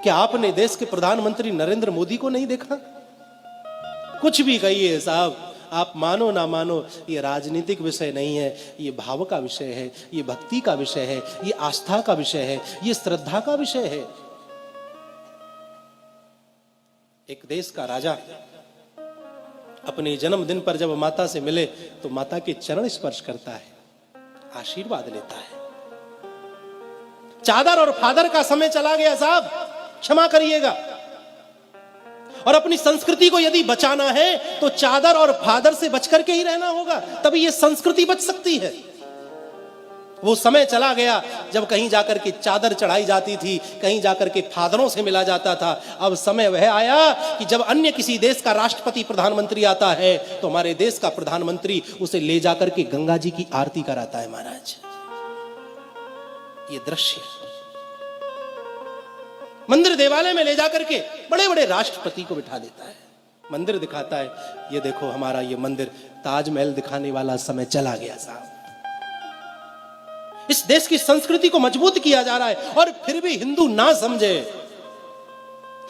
क्या आपने देश के प्रधानमंत्री नरेंद्र मोदी को नहीं देखा? कुछ भी कहिए साहब, आप मानो ना मानो, ये राजनीतिक विषय नहीं है, ये भाव का विषय है, ये भक्ति का विषय है, ये आस्था का विषय है, ये श्रद्धा का विषय है। एक देश का राजा अपने जन्मदिन पर जब माता से मिले तो माता के चरण स्पर्श करता है, आशीर्वाद लेता है। चादर और फादर का समय चला गया साहब, क्षमा करिएगा। और अपनी संस्कृति को यदि बचाना है तो चादर और फादर से बचकर के ही रहना होगा, तभी ये संस्कृति बच सकती है। वो समय चला गया जब कहीं जाकर के चादर चढ़ाई जाती थी, कहीं जाकर के फादरों से मिला जाता था। अब समय वह आया कि जब अन्य किसी देश का राष्ट्रपति प्रधानमंत्री आता है तो हमारे देश का प्रधानमंत्री उसे ले जाकर के गंगा जी की आरती कराता है। महाराज, ये दृश्य मंदिर देवालय में ले जाकर के बड़े बड़े राष्ट्रपति को बिठा देता है, मंदिर दिखाता है, ये देखो हमारा ये मंदिर। ताजमहल दिखाने वाला समय चला गया साहब। इस देश की संस्कृति को मजबूत किया जा रहा है और फिर भी हिंदू ना समझे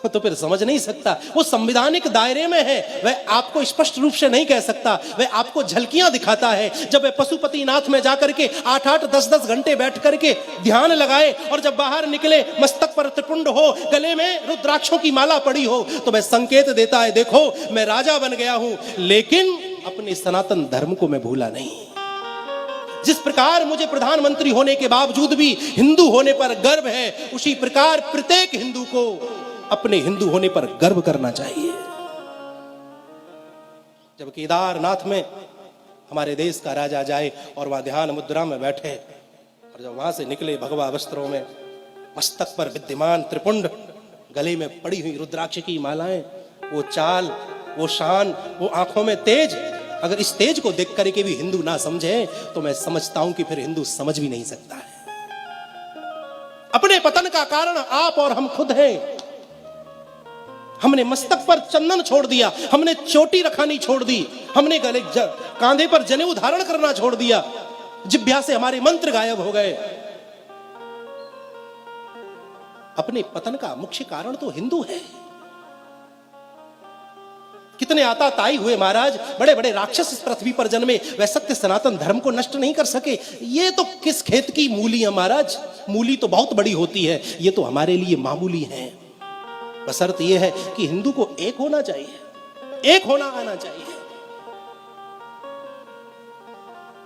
तो फिर समझ नहीं सकता। वो संवैधानिक दायरे में है, वह आपको स्पष्ट रूप से नहीं कह सकता, वह आपको झलकियां दिखाता है। जब वह पशुपतिनाथ में जाकर के 8-8, 10-10 घंटे बैठ करके ध्यान लगाए और जब बाहर निकले मस्तक पर त्रिपुंड हो, गले में रुद्राक्षों की माला पड़ी हो, तो वह संकेत देता है, देखो मैं राजा बन गया हूं लेकिन अपने सनातन धर्म को मैं भूला नहीं। जिस प्रकार मुझे प्रधानमंत्री होने के बावजूद भी हिंदू होने पर गर्व है, उसी प्रकार प्रत्येक हिंदू को अपने हिंदू होने पर गर्व करना चाहिए। जब केदारनाथ में हमारे देश का राजा जाए और वहां ध्यान मुद्रा में बैठे और जब वहां से निकले भगवा वस्त्रों में, मस्तक पर विद्यमान त्रिपुंड, गले में पड़ी हुई रुद्राक्ष की मालाएं, वो चाल, वो शान, वो आंखों में तेज, अगर इस तेज को देख करके भी हिंदू ना समझे तो मैं समझता हूं कि फिर हिंदू समझ भी नहीं सकता है। अपने पतन का कारण आप और हम खुद हैं। हमने मस्तक पर चंदन छोड़ दिया, हमने चोटी रखानी छोड़ दी, हमने गले कांधे पर जनेऊ धारण करना छोड़ दिया, जिह्वा से हमारे मंत्र गायब हो गए। अपने पतन का मुख्य कारण तो हिंदू है। कितने आताताई हुए महाराज, बड़े बड़े राक्षस इस पृथ्वी पर जन्मे, वह सत्य सनातन धर्म को नष्ट नहीं कर सके। ये तो किस खेत की मूली है महाराज, मूली तो बहुत बड़ी होती है, ये तो हमारे लिए मामूली है। बशर्त यह है कि हिंदू को एक होना चाहिए, एक होना आना चाहिए।